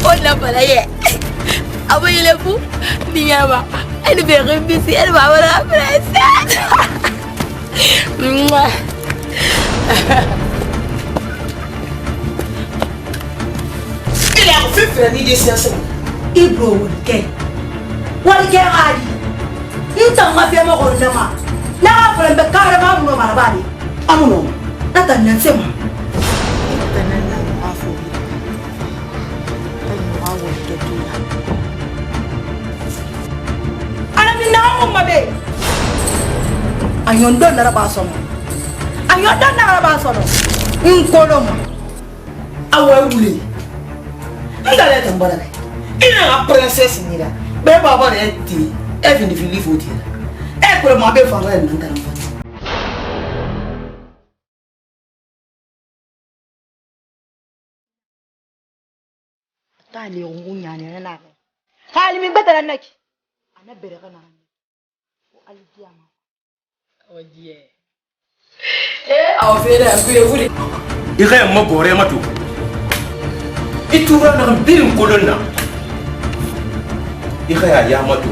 Hola para allá. Abuelo fu, niña va. El bebé bici, el va a la presa. Il a fait faire des séances. Il bro, qu'est? What can I do? Il t'a ma fille, ma grande maman. Là, pour le carrément, mon mari. Amono, Nathan, c'est moi. Ayon don na rabaso mo. Ayon don na rabaso no. Nkolo mo. Awa wuli. Ndale tambara. Ina nga princess ni da. Be baba na ti. Even if you live with her. E ko ma be fa ra na ndara fa. Tali ngunya ne na. Hali mi betara naki. Ana bere kana. O alidiama. Oh yeah. Awa fere akuye wuri. Ika ma gore matu. Itura na birin kolonna. Ika ya matu.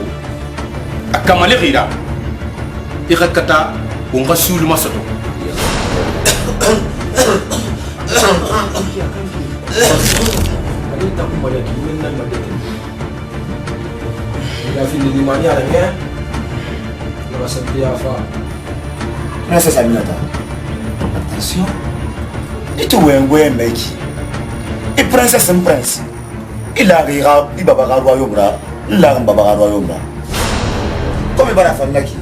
Akamale gira. Ika kata unga sul masato. Alita kumale kimenna madete. La fine di maniera che la sentia fa. Princess Aminata, attention. Itu wengwe meki. I princess and prince. Ila rira i baba royaume ra, la baba royaume ra. Comme bara famaki.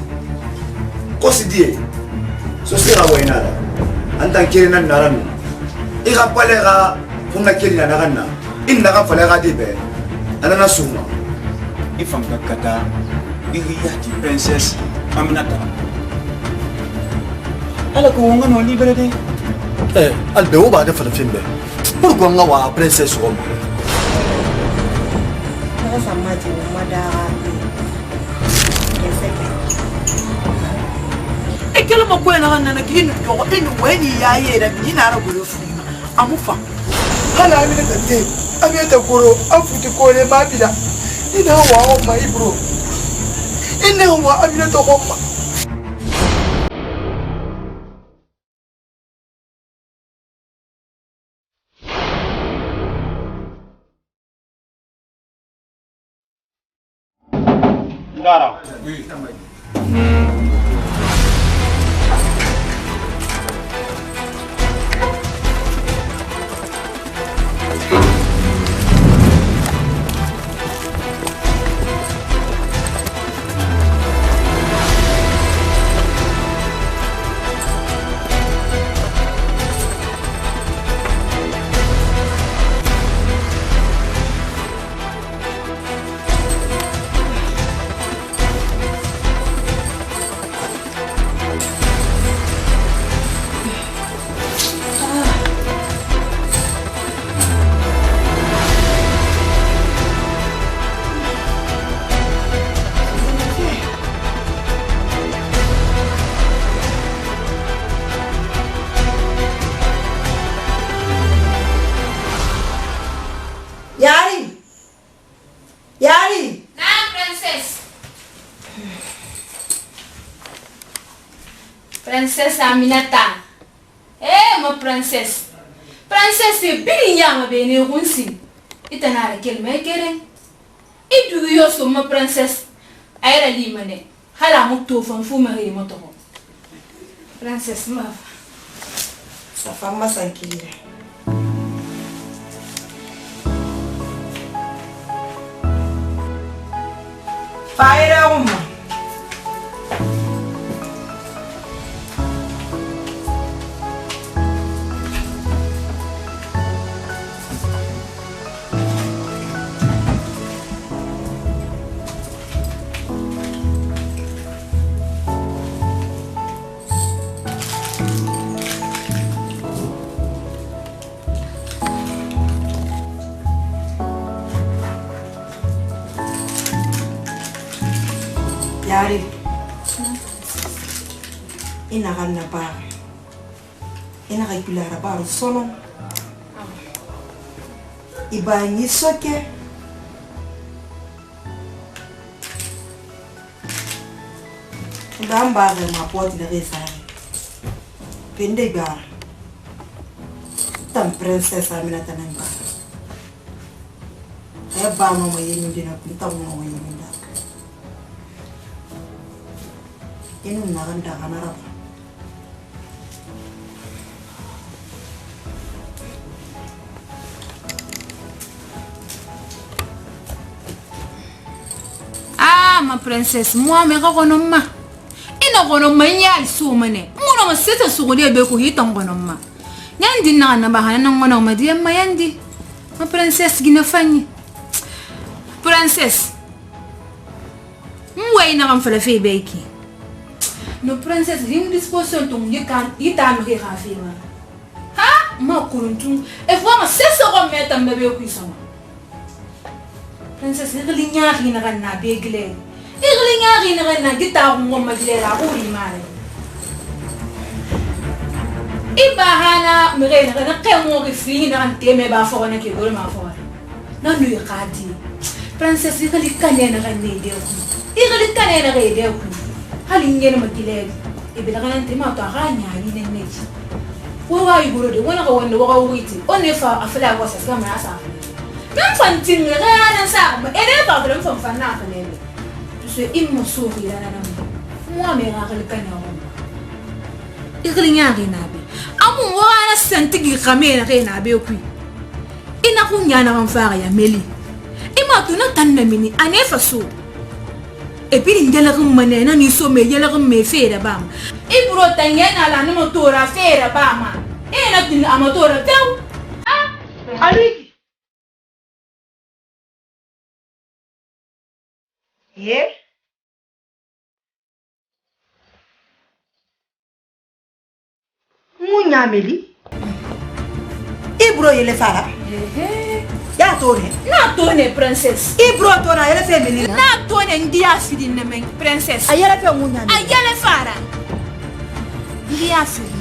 Considie. So sera wainala. Antan kirina naranu. I rapalera funa kirina narana. Inna ka falera dibe. Anana suma. Ifanga kata iriyati princess Aminata. Ala ko nga no libre de. Albe o ba de fa film be. Pourquoi nga wa princess o mo? Ka samati madara. E kelo mo ko na na kinu ko inu weni ya yera bi na ra gulu fu. Amufa. Hala mi na te. Ami ta koro afuti ko le ma bida. Ina wa o mai bro. Ina wa ami na to ko ma. Ndara. Oui. Yari. Nah, princess. Princess Aminata. Ma princess. Princess biri nyama bene hunsi. Itanara kelme kere. Idu yo so ma princess. Ayra limane. Hala mu to fan fu ma re moto. Princess ma. Sa fama sankire. Fire uma. Yari. Ina ganna ba. Ina ga ipilara ba solo. Iba ni soke. Ndamba ga ma poti da resa. Pende ba. Tam princesa mina tananga. Ay ba mo yini dina pinta mo yini da. Inu naganda kanara. Ma princess, moi me gonomma. Ina gonomma nyal sumane. Ngono ma seta sugule be ko hitan gonomma. Nyandi na bahana na ngono ma diam ma yandi. Ma princess gina fanyi. Princess. Mwe ina kam fala fe beki. No princess rim disposition tum yekan itam ke khafi ma. Ha? Ma kuruntu. E fo ma sesa ko meta mbebe ko isama. Princess igli nyaari na kan na begle. Igli nyaari na kan na gita ko ngom maglela uri mare. Ibahana mire na kan kemo ke fi na kan teme ba fo na ke gol ma fo. Na nu yaqadi. Princess igli kane na kan ne de ko. Igli kane na ga de ko. Hali ngene magile. Ibe da kan tema to ga nyaari ne ne. Wo wa igoro de wona ko wonde wo ga witi. Onefa afala ko sa ma asa. Même fantin rien ça elle pas vraiment fan na fanele je suis immosouri là moi me ra le kanao igrinya rinabe amu wana sentigi khamena rinabe okui ina kunyana kamfara ya meli ima tuna tanna mini anefa so et puis ndela kumane na ni so me yela kumme fera bam ibro tanyena la no motora fera bama ina tin amatora taw ali yeah. Munyameli. Ibro yele fara. Ya tone. Na tone princess. Ibro tona yele family. Na tone ndia fidin na men princess. Ayele fe munyameli. Ayele fara. Ndia fidin.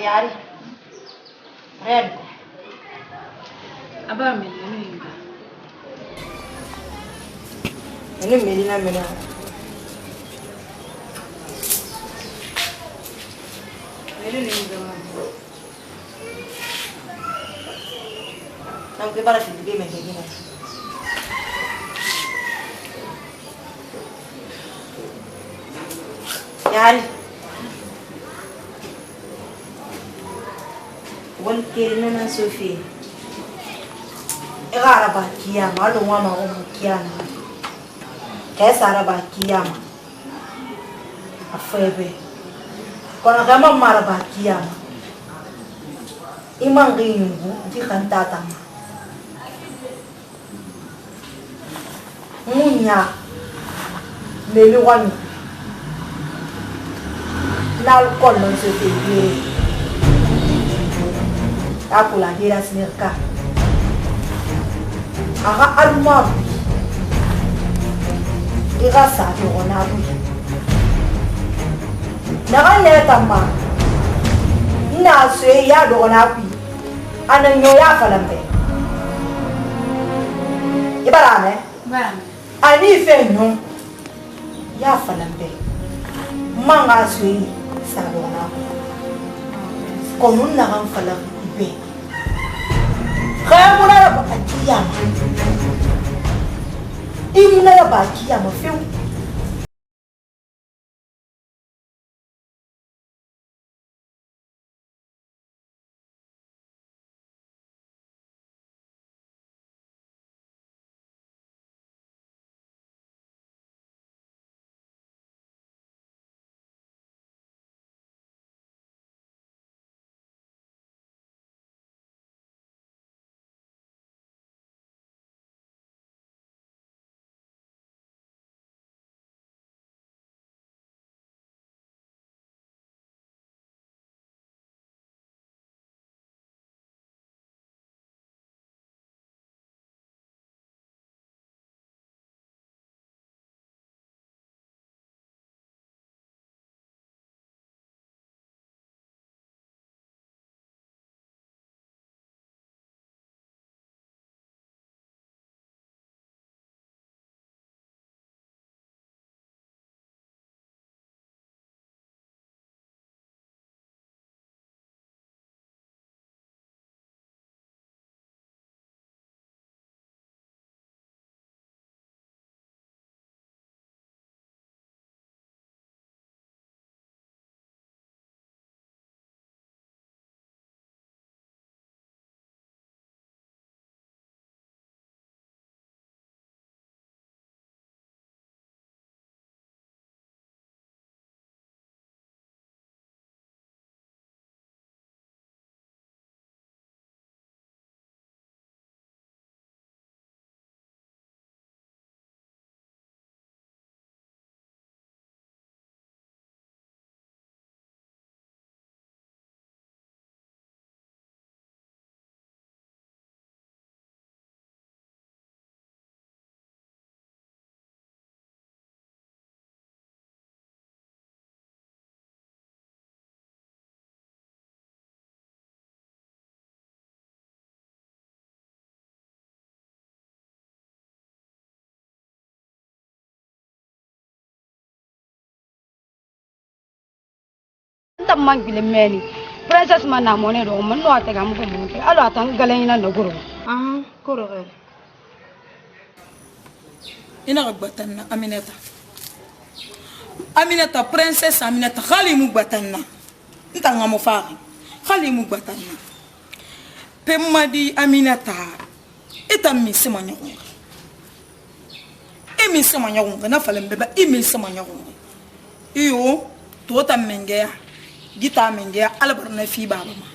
Yari. Red. Aba meli yinga. Ene meli na mena. Meli yinga. Nang ke bara sidi me ke gina. Yari. Wal kirna na Sophie. Era ba kiyama lo wa ma o kiyama. Kesa ara ba kiyama. afebe kona kama maraba kiyama imangingu di kantata munya meli wani nal kolon se te akula dira sinirka aga alma dira sa to onabu naga letama na se ya do onabu ananyo ya falambe ibarame ani fe no ya falambe manga se sa do onabu konun na kan falam ibe kaya muna ba akiyama imuna ba akiyama fe man bile meni princess mana mone do man no atega mu ko mun ke alo atan galena no guru koro re ina gbatanna Aminata princess Aminata khali mu gbatanna ntanga mo faari khali mu gbatanna pemmadi Aminata itami simanyo imi simanyo na falembe ba imi simanyo iyo to ta mengeya gita mengeya albarna fi baba ma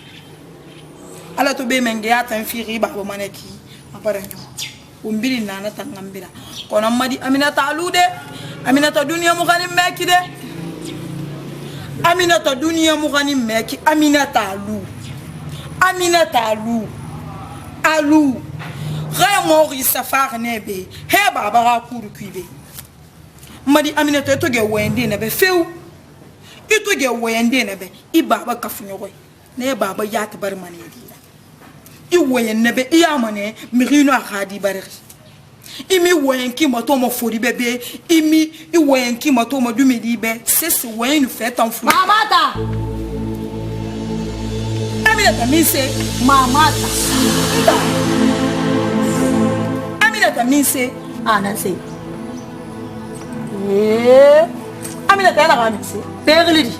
ala to be mengeya tan fi ri baba maneki aparanyo umbiri nana tangambira kono madi Aminata alude Aminata dunia mu gani meki de Aminata dunia mu gani meki Aminata alu Raya mori safar nebe he baba ra kuru kuibe madi Aminata to ge wende nebe feu ito ge wende nebe I baba kafunyo ne baba yat bar manedi I woyen nebe iya mane mirino akadi barri imi woyen ki moto mo fori bebe imi I woyen ki moto mo dumedi be c'est woyen fait en fou mamata Aminata minse mamata Aminata minse ananse Aminata na gaminse perlidi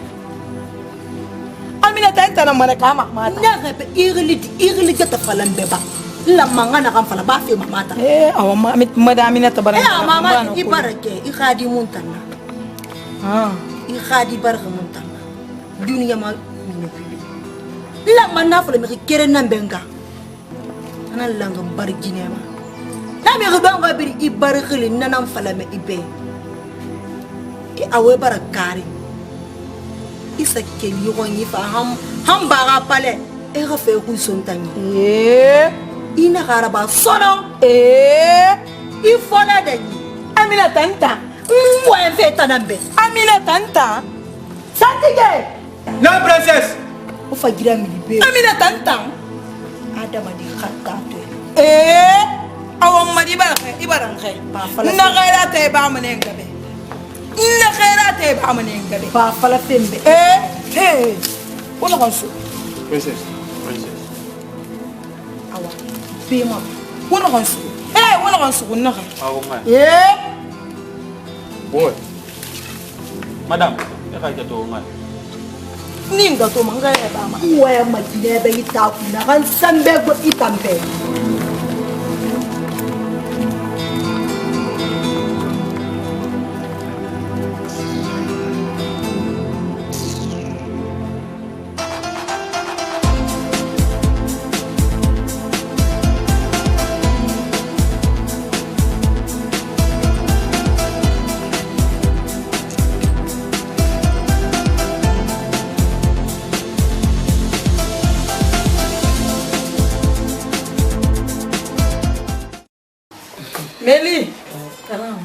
Aminata entana mana kama mata nyaga irlidi ta falan beba la mangana kan fala ba fe mamata awama Aminata baranga mama ibarake I khadi muntana khadi baraka montana dunia ma ni pibi la manafle mi kere nambenga ana langa barginema na mi rubanga biri ibarkhili nanam falame ibe I awe barakari isa keli yoni fa ham bara pale e refe ku sontani ina garaba sono I fola dani amina tanta mo en feta nambe amina tanta satige Non, princesse. o fagira mi be amina tanta adama di khatato awon madi baraka ibaran khay na khairata e ba manenga be na khairata e ba manenga be ba fala tembe wala konsu Princesse. awa be ma wala konsu kunna khay Awo man. Boy. Madame, e ka jato man. ninga to manga ya ba ma waya ma dine be ita ku na kan sambe go itambe Meli karam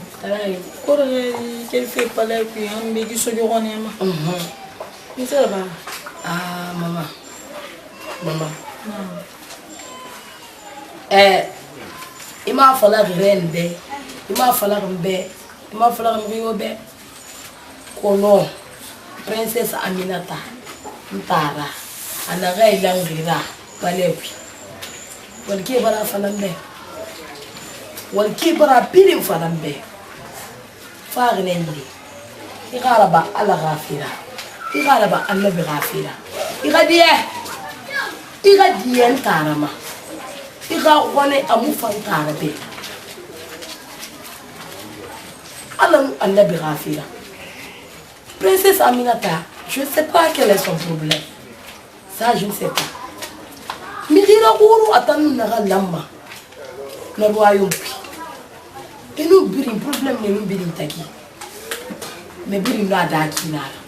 ko quel fait parler puis on me dit so jogone ma ni ça va Mama. Ima fala rende. Ima fala mbe. Ima fala mbe. Kono. Princess Aminata. Ntara. Anaga ilangira. Balepi. Walki bara fala mbe. Walki bara pirim fala mbe. Fagnende. Igaraba ala ghafira. Igaraba alla bi ghafira. Igadiye ntarama. Iga wane amu fantara be. Allah bi ghafira. Princesse Aminata, je ne sais pas quel est son problème. Ça, je ne sais pas. Mirira guru atanu naga lamma. Na royaume. Et nous birin problème ne nous birin taki. Mais birin na daki nara.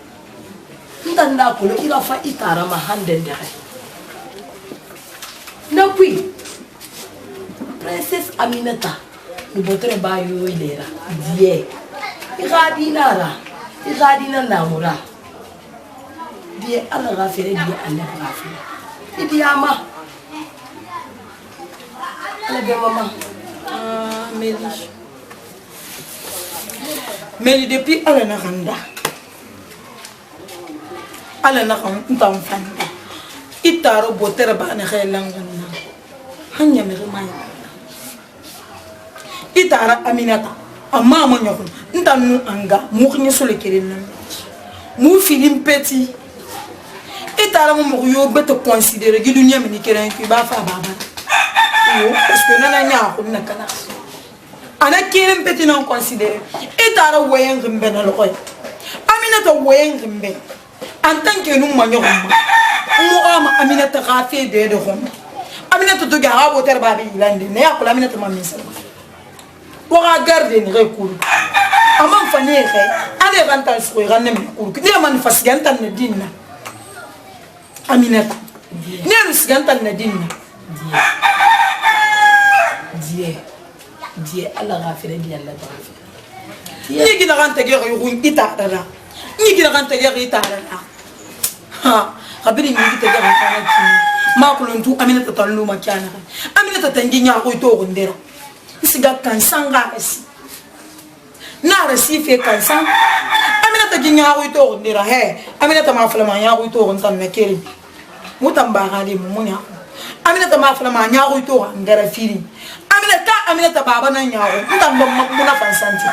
Ndanda ko ira fa itara ma handen dere. Na puis Princesse Aminata, nous botre ba yo ilera. Die. Iradina namura. Die ala gafere die ala gafere. Idi ama. Ala be mama. Meli depuis ala na randa ala na kan ntam fanda itaro botere ba na khaylangana hanya me remay itara Aminata amma ma nyoko ntanu anga mu khni sole kelena mu filim petit itara mo yo beto considérer gi dunya mi ni keren ki ba fa baba yo parce que nana nya ko na kana ana keren petit non considérer itara wayen gimbe na lokoy Aminata wayen gimbe en tant que nous manions Aminata rafé de rom Aminata to ga abo ter babi ilande ne yakula Aminata mamisa wora garder ni recours amam fani re ane rantal so ranne mi cour ki ne man fasgantal na dinna Aminata ne rusgantal na dinna Die Allah gafere die Allah gafere. ni gina ranta ge ru ita dara ni gina ranta ge ita dara ha kabiri ni gita ge ranta ki ma kuluntu Aminata tallu makana Aminata tangi nya ko to gondera isiga kansanga esi na resife kansan Aminata ginya ko to gondera he Aminata ma fala ma nya ko to gon tan mekeri mutamba gali munya Aminata ma fala ma nya ko to ngara firi Aminata baba na nya ko ntambo muna fansanti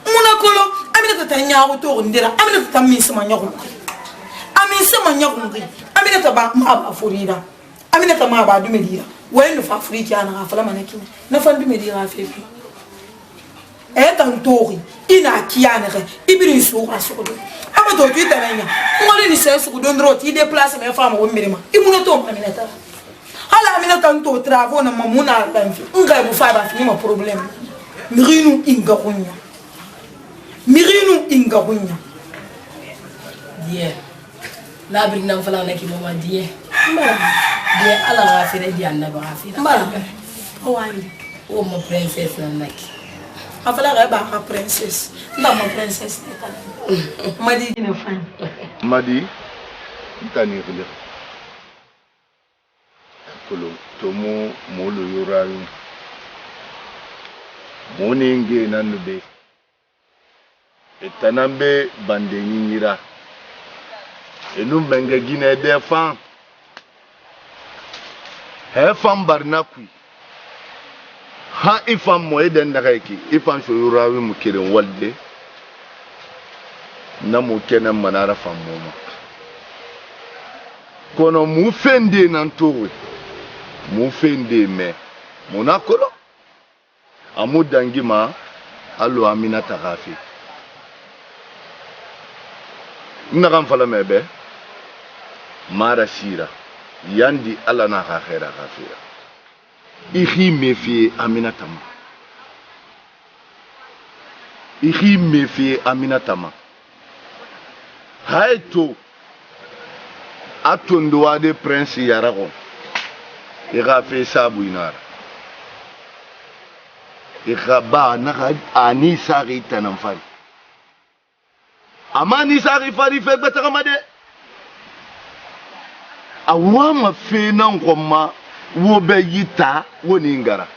muna kolo Aminata tanya ko to ndira Aminata tamisa manya ko amisa manya ko Aminata ba ma ba furida Aminata ma ba dumedira wenu fa Afrika na afala manaki na fandu medira fefi tan tori ina kiyane re ibiri suka sukudo aba to tuita nanya ngoli ni se sukudo ndro ti déplacer me femme wo mirima imuno to Aminata hala Aminata nto travaux na mamuna lanfi ngai bu fa ba fini ma problème mirinu inga kunya die la bring nam fala na ki mama die die ala wa fere die annaba wa fere Wani o mo princess na naki afala ga ba ka princess nda ma princess madi ne fan Madi, ntani kule. Kolo tomo molo yorayu. Moninge nanube. Etanambe bande nyira. Enum benge gine defan. Hefan barnakui. Ha ifan mo eden nakaiki. Ifan so yorayu mukirin walde. Na mu kenan manara famoma kono mu fende nan towe mu fende me munakolo amu dangima allo Aminata gafi nagan fala mebe mara sira yandi ala na ga khaira gafira ihi mefi Aminata ma haito atondo de prince yarago ira fe sabu inara ira ba na ani sari tanan fari amani sari fari fe betaka made awama fe nan komma wo be yita woni ngara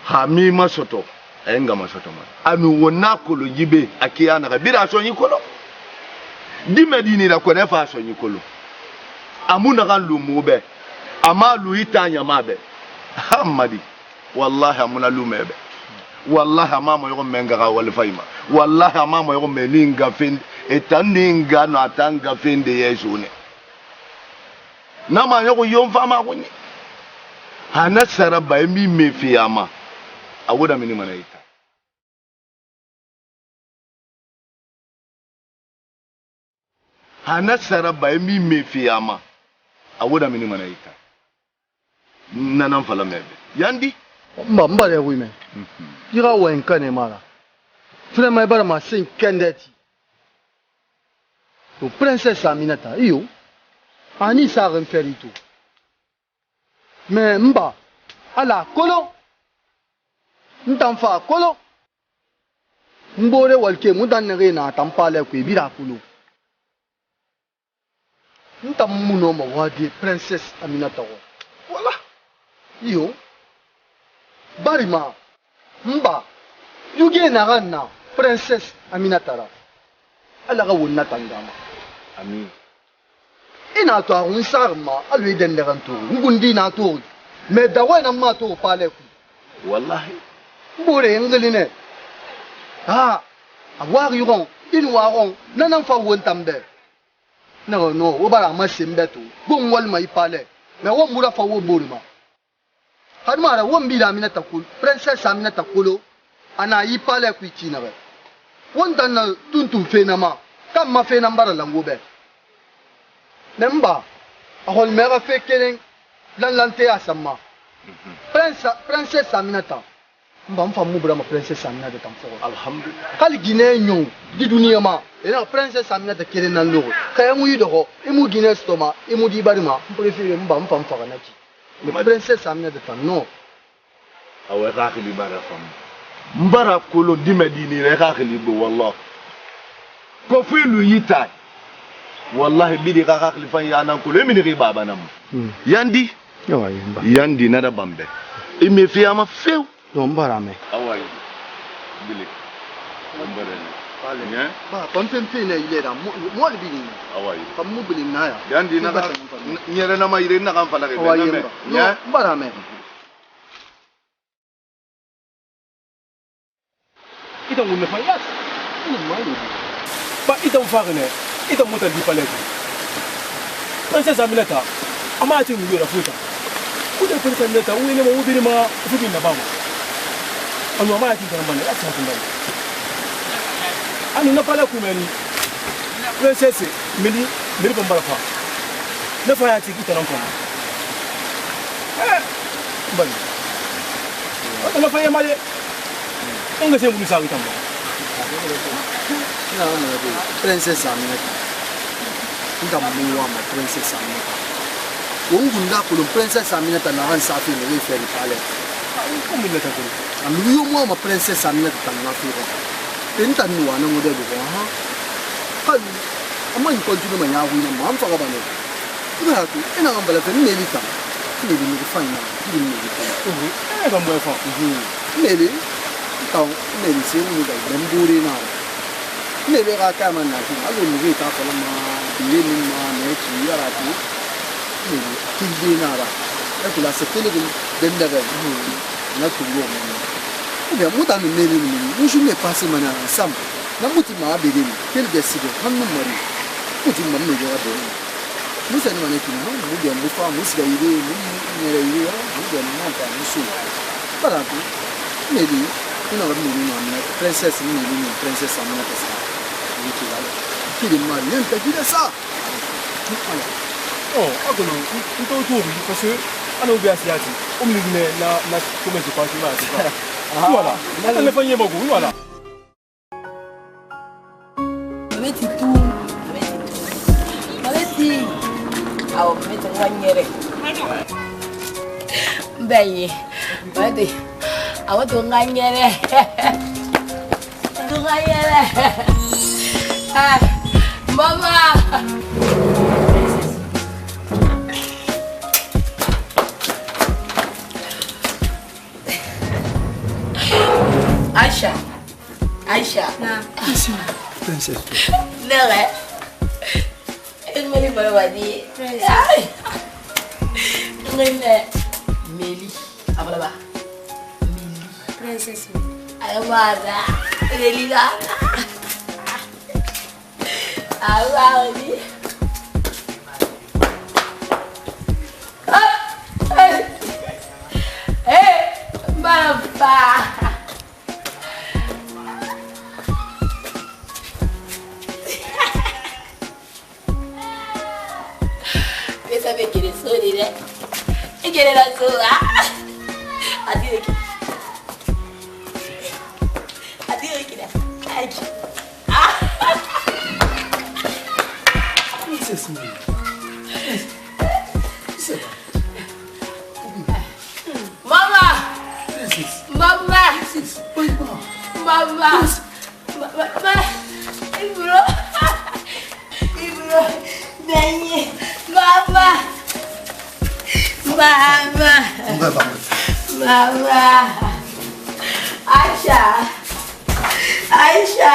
hami masoto enga masoto ma ami wona kolo yibe akiyana ka bira so nyi kolo di medini la ko nefa so nyi kolo amuna kan lu mube ama lu itanya mabe hamadi wallahi amuna lu mebe wallahi amama yo menga ka wal fayma wallahi amama yo meninga fin etaninga no atanga fin de yesune nama yo yom fama ko ni hana saraba mi mefiyama awoda mini manaita hana saraba mi mefiyama awoda mini manaita nanan fala mebe yandi mba le oui mais dira wen kane mara vraiment bara ma sin kendeti to princesse Aminata iyo ani sa renferito mais mba ala kolo ntamfa kolo mbore walke mudan ne na tampale ku bira kulu ntam muno ma wadi princesse Aminata wo wala iyo barima mba yuge na ganna princesse Aminata ra ala ga wonna tangama amin ina to un sarma alwe den de ranto ngundi na to me da wana ma to pale ku wallahi mbore ngeline ha awar yugon in waron nanan fa won tambe no wo bara ma simbeto gon wal mai pale me wo mura fa wo borima har mara won bi da Aminata kul princesse Aminata kulo ana yi pale ku china be won dan na tuntum fe na ma kam ma fe na mbara lango be nemba ahol mera fe kelen lante asamma princesse Aminata mbam fa mubra ma princesse Aminata tamfo alhamdulillah kal gine nyon di dunia ma ena princesse Aminata kelen nan logo kaya mu yido imu gine stoma imu di barima préféré mbam fa fa kanaki mais princesse Aminata tan no awe khali bara fam mbara kolo di medini re khali bo wallah ko fi lu yita wallahi bidi ka khali fan ya nan kolo mi ni baba nam yandi yandi na da bambe ime fi ama few no mbara me awai bili mbara ni pale nya ba pampe ne ile da mo le bini awai kam mu bili na ya yandi na nyere na ma ire na kan fala ke be nya mbara me ita ngunne fa yas ni malu ba ita mfagene ita mota di palete princesse Aminata amati ngura futa kuda princesse Aminata wene mo ubiri ma fubi na bama anu ama yati kana mane ati hakunda anu na pala kumeni princesse mili bombara fa na fa yati kitana mpa bani wata na fa yamale nga se mbulu sa kitamba na princesse Aminata nda muwa ma princesse Aminata wongunda ko princesse Aminata na han safi ne fe ni pale comme il est encore amu yo mo ma princesse Aminata tan na fi ko enta ni wana mo de ko ha kan amma ni ko juno ma ya hu na ma am fa ba ne ina ko ina ngambala fe ni lita ni ni fa ina ni ni lita ga mo fa ni taw ni ni se ni ga damburi na ne be ga ka man na ki azu ni ta fa ma ni ni ma ne ki ya ra ki ni ki di na ra e ko la se tele den da ga na tu yo mo be muta mi ne ni ni ju ne passe mana sam na muti ma be ni tel de sibe hannu mari muti ma me ga be musa ni ma ne ki no mu de mu fa mu siga ire mu ne re ire mu de ma fa mu su para tu ne di ina ga ni ma na princesse ni princesse Aminata sa ni ki la ki di ma ni ta ki da sa oh akono nto to bi parce que ana obi asiati o mi ne na comment tu parles là voilà na le fanye bogu voilà Meti tu Meti aw meti wanyere Mbenye Meti aw to nganyere Tu nganyere Mama Aisha. Na. Princesse. Nere. Meli balawadi. Nene. Meli. Abalaba. Meli. Princesse. Ayamada. Meli ga. Awali. Baba. Sabe que ele sorri, né? E que ele era sua. Adira aqui. Adira aqui, né? Aqui. Isso é assim. Isso é. Mama! Mama! Oi, mama. Mama! Mama! Ibro! Ibro! Benye! Mama! Mama! Mama! Aisha! Aisha!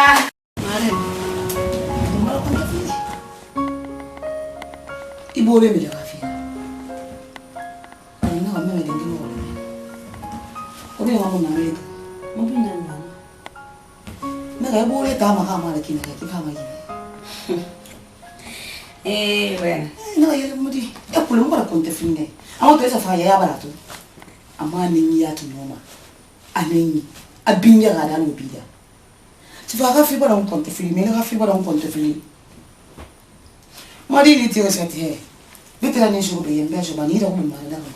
Ibole mi daga fi. Ina wa mele ngi wo le. Obi wa ko na me. Mo bi na na. Me ga ibole ta ma ka ma le kina ka ki ka ma ki. Bueno. No, yo mo di. E ko lo mbara konte finde. Amo to esa fa ya barato. Ama ni ya to noma. Aneni. Abinya ga da no biya. Ti fa ga fi bara on konte finde. Me ga fi bara on konte finde. Mari ni tiro sati he. Bitira ni shuru be yembe shoba ni da ko ma da ko.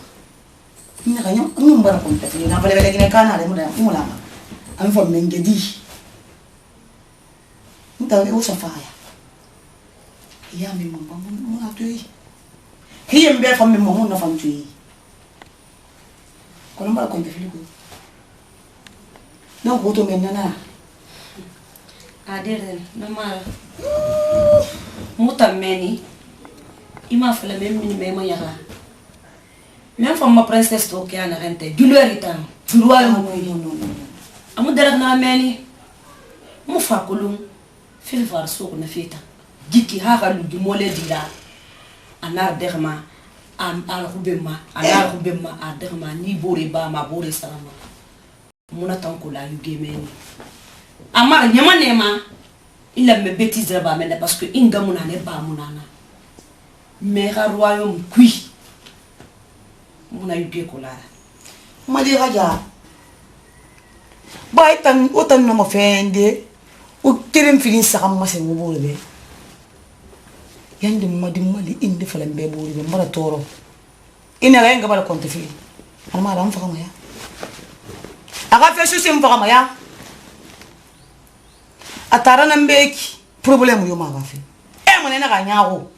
Ni ga nyam ngum bara konte finde. Na bale bale kine kana le mo da mo la ma. Am fo mengedi. Nta e o sa fa ya. Ya mi mo na tui. Hiye mbe fa mi mo na fa tui. Kono mbara konte finde ko. No ko to men na. Adere mama muta meni ima fala memini mema yaga même femme princesse to kiana rente dulorita tulwa No. amu dara na meni mu fa kulum fil var so na fita giki ha ga lu di mole dila anar derma am al hubema anar hubema a derma ni bore ba ma bore salama muna tanko la yugemeni amara nyama nema il a me bêtise ba mena parce que inga muna ne ba munana mera royaume kui muna yuge kolara Ma di raja. Baitan utan no mafende. O kirim filin sakam masen ngobole. Yande madi indi falan be buri be mara toro. Ina ga ngabala konte fi. Alma ram fa ya. Aga fe susim fa ya. Atara na mbeki problème yo ma ga fi. E mo ne na ga nyago.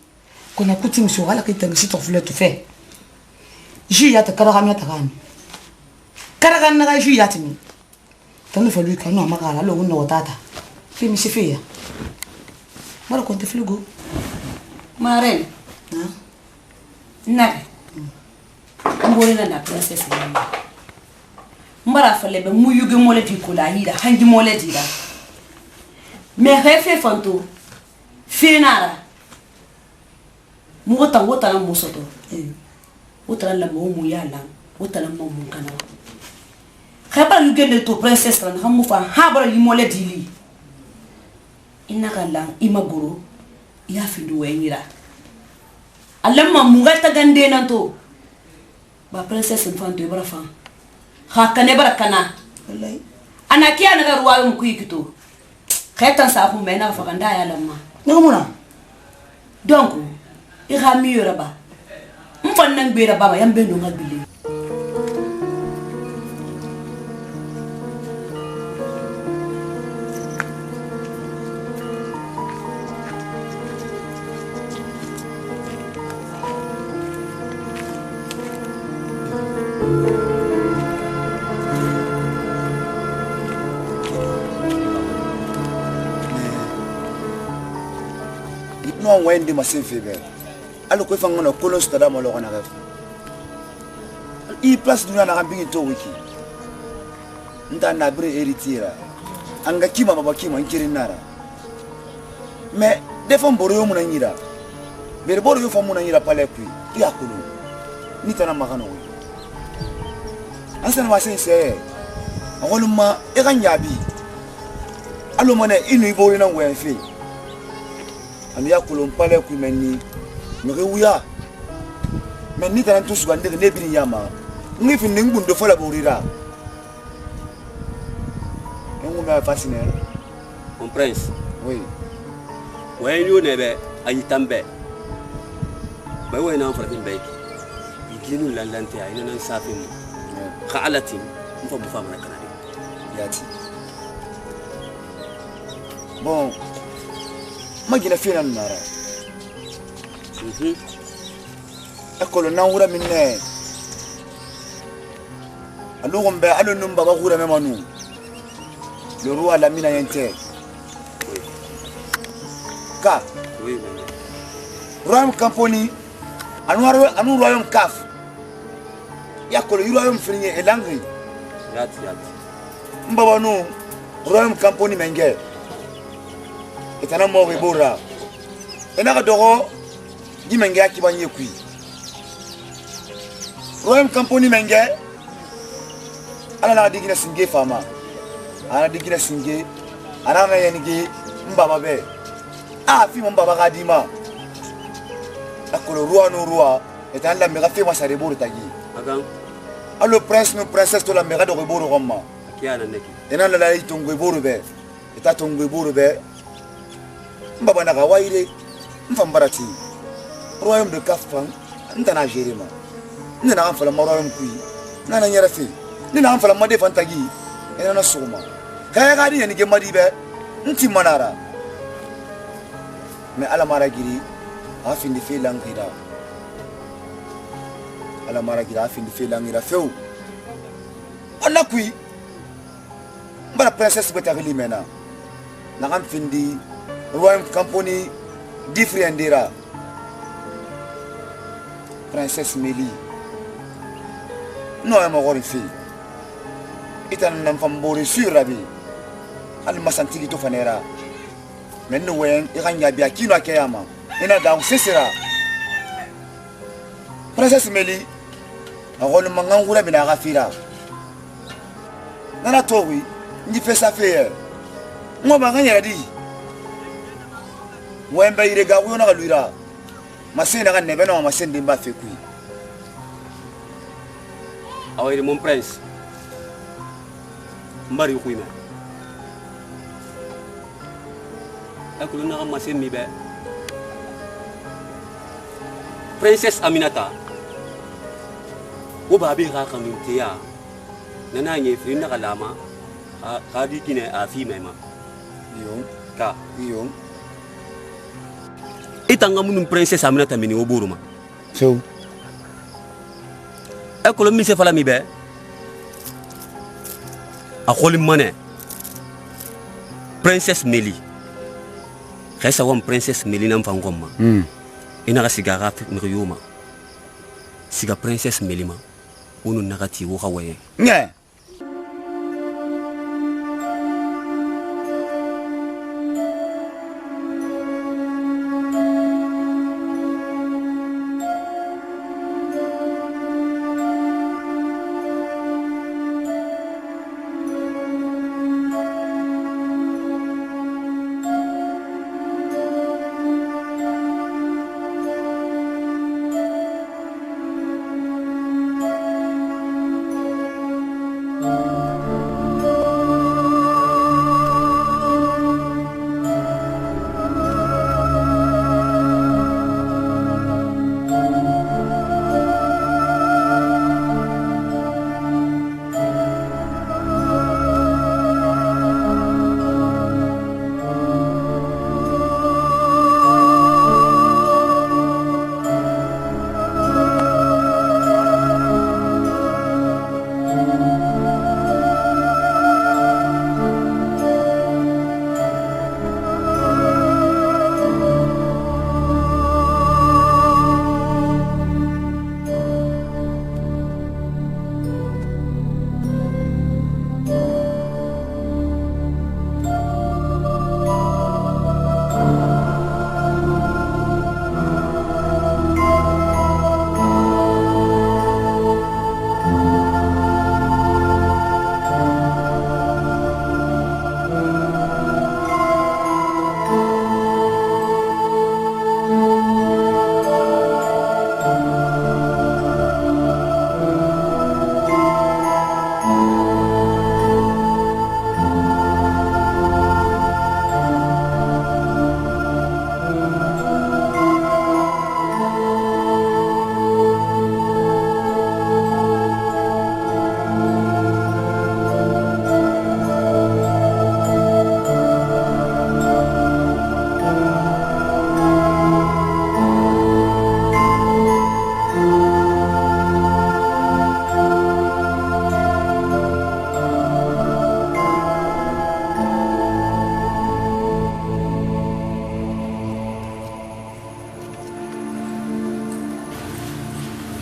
Kona kuti mso ala kita ngisi to fule to fe. Ji ya ta kara ga ta kan. Kara ga na ga ji ya timi. Tan fa lui kan no ma ga la lo no tata. Fi mi sifia. Mara konte flugo. Maren. Na. Mbore na princess ni. Mbara fale be mu yuge mole ti ko la hira, hangi mole dira. Me refe fanto. Finara. Mu wota na musoto. Wota la mo mu ya la, wota la mo mu kana. Khaba yuge le to princess la hamu fa habara yi mole dili. Ina kala imaguru ya findu wenira. Alamma mugata gande nanto. Ba princess infanto ibara fa. Hakane barakana. Wallahi. Ana kiya na garuwa mu kuyikito. Khaytan sa ku mena fa ganda ya lamma. Ngomuna. Donc, ira miyora ba. Mfan nang bera baba yambe no ngabile. No when de masin febe. Alo ko fanga no kolos tada mo lo kana ref. I place duna na kambingi to wiki. Nda na bre héritier. Anga kima baba kima nkiri nara. Mais defon boro yo muna nyira. Bere boro yo fa muna nyira pale kui. Ya kulu. Ni tana makano wi. Ansa na masin se. Awoluma e kan yabi. Alo mane inu ibori na ngwe fi. Ami ya kulon pale ku menni ngere wuya menni tan tu suga ndege ne bini yama ngi fi ningundo fola borira engu me fasciner mon prince oui way yo nebe ayi tambe bay way na farkin bayki yiginu landante ay nan safin khalatin mfa bu fama kana yati bon magina fina nara ekolo na wura minne alugum be alunum baba wura memanu le roi la mina yente ka oui royaume company anu royaume kaf yakolo royaume finye elangri yati mbaba no royaume company menge etana mo rebora enaka dogo dimenge akibanye kui royaume company menge ala na digina singe fama ana digina singe ana na yenige mbaba be fi mbaba kadima akolo roi no roi etana la mega fe masare boro tagi agan allo prince no princesse to la mega do boro gomma kiana neki enana la itongo boro be eta tongo boro be mbaba na kawaire mfambarati royaume de kafan ntana jerema nina anfala royaume kui nana nyara fi nina anfala made fantagi enana soma kaya gadi yani ge madi be nti manara me ala mara giri afindi fe langira ala mara giri afindi fe langira feu ona kui mbara princesse betagli mena na kan findi royaume company differendera princesse Meli no am gorifi itan nam fambori sur rabi al masantigi to fanera menno wen iganya bi akino akeyama ina da sesera princesse Meli agol mangangura bina gafira nana towi ndi fesa fe ngo banganya di wembe irega wona galuira masena kan nebe no masende mba fe kui awai mon prince mbari khuyma akulu na masin mi be Princess Aminata wo babi ga kanuntiya nana nye fi na kalama ka di kine a fi mema Yong ka Yong itanga munum Princess Aminata mini wo boruma so akulu mi se fala mi be a kholi mane Princess Meli khesa wam Princess Meli nam fangoma ina sigara mriyuma siga Princess Melima unu nagati wo hawaye nye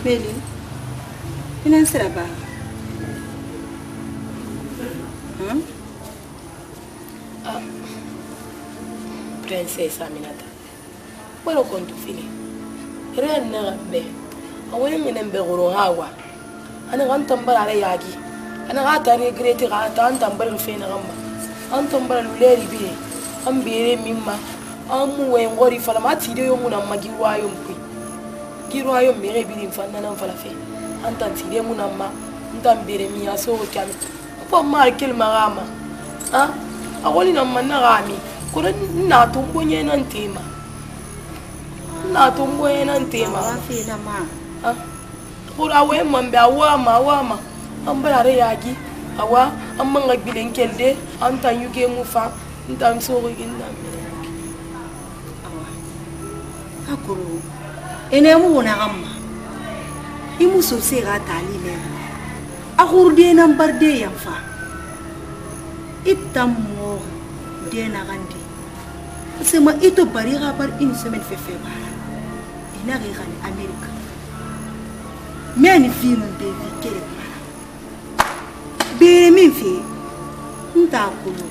Meli, ina sira ba? Princess Aminata. Wala kontu fili. Ren na be. Awai ngene be goro hawa. Ana kan tambara re yagi. Ana ga tare grete ga ta an tambara fe na gamba. An tambara luleri bi. An bere mimma. An mu we ngori fala ma ti de yo muna magi wa yo mpi. Giro ayo mere bi din fanna nan fala fe. An tan ti de muna ma. Ntan bere mi aso kan. Po ma kel magama. Ha? Awali na manna gami. Kura na tumbo nye nan tema. Na tumbo nye nan tema. Wafi na ma. Kura we mambe awama. Ambara re yagi. Awa amanga bilen kelde. Antan yuge mufa. Ntan sori ginna. Awa. Akuru. Ene mu wona gamma. Imu so se ga tali ne. Akuru de nan barde yamfa. Itammo de na gandi. Sema ito bari ga bar une semaine fefe bara. Ina ga gani America. Men film de vi kere bara. Bere min fi nta kulu.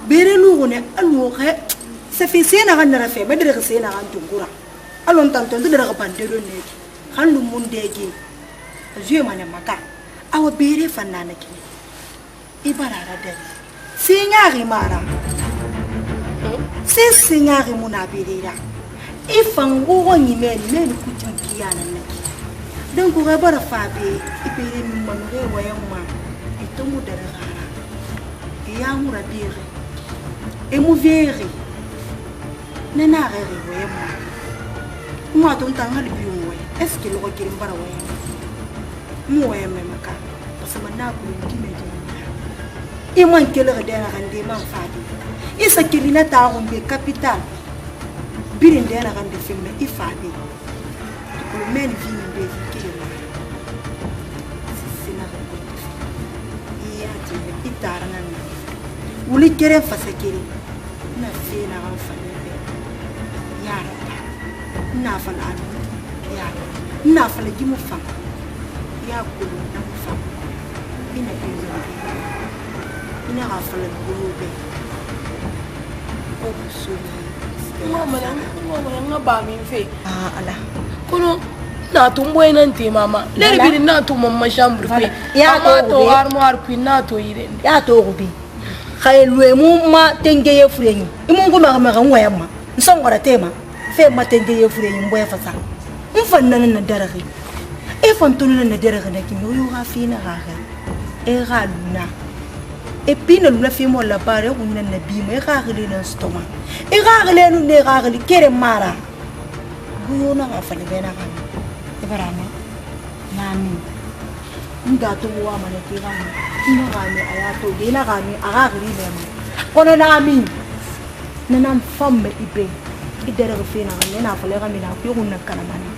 Bere lu ne anu ga sa fi sena ga na fe bedere ga sena ga tungura. Alon tanto de ga pande do ne. Kan lu mun dege. Ajuye mane maka. Awa bere fanna na kini. Ibarara dare. Sinyari mara. Sinyari munabirira. Ifango ni men kutunkiana naki. Donc ko bara fabe ibere mi manure wayamma ito mu dara gara. ya mura bire e mu vere ne na re re we mo to ntanga le biwe est ce que lo ke mbara we mo we me maka parce que na ko ndi me di e mo nkele re dena rande ma fadi e sa ke lina ta go be capital bire ndena rande filme e fadi ko men vi ndé ke le sina ko iya ti itara na wuli kere fasa kere na fe na ran fa ne yara na fa la yara na fa la gimu fa ya ko na fa ina ke zo ina ha fa la bulu be o so mama nga ba mi fe ala kono na tumbo ina nti mama le bi na tu mama chambre fe ya to armoire puis na to ire ya to go bi khaylwe mu ma tengeye furenyi imungu ma ngwema nsongora tema fe ma tengeye furenyi mboya fasa mfanna na daraghi e fantunu na daraghi na kimi yo ga fina ga ga e ga luna e pina luna fi mo la bare ko na nabi me ga ga le na stoma e ga ga le nu ne ga ga le kere mara yo na ga fale bena ga e barama nami nda to wa ma ne ke ga ina gane ayato dina gane aga gri lema kono na ami nana mfamme ibe idere fina ngane na fale ga mina ku yuna kana mani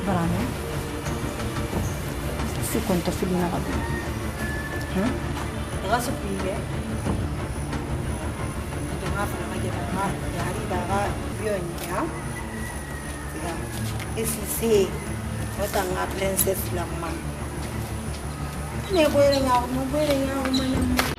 barama si konta filina ga ga so pibe de ga fala ga ga yari ba ga bionya ya esi se wata nga princess lamma ne boyre nyawo mo manam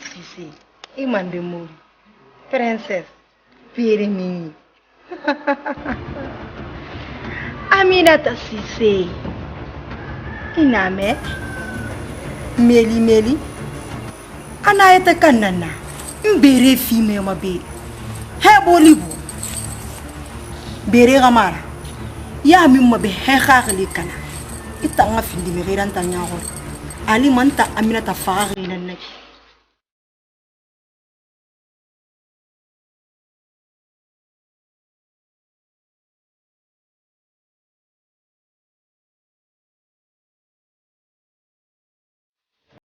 Sisi imande muri princess pere mini Aminata Sisi iname meli anayeta kanana mbere fime mabe hebolibu bere gamara ya mimma be hekhagle kana itanga findi me riranta nyago ali manta Aminata faagina naki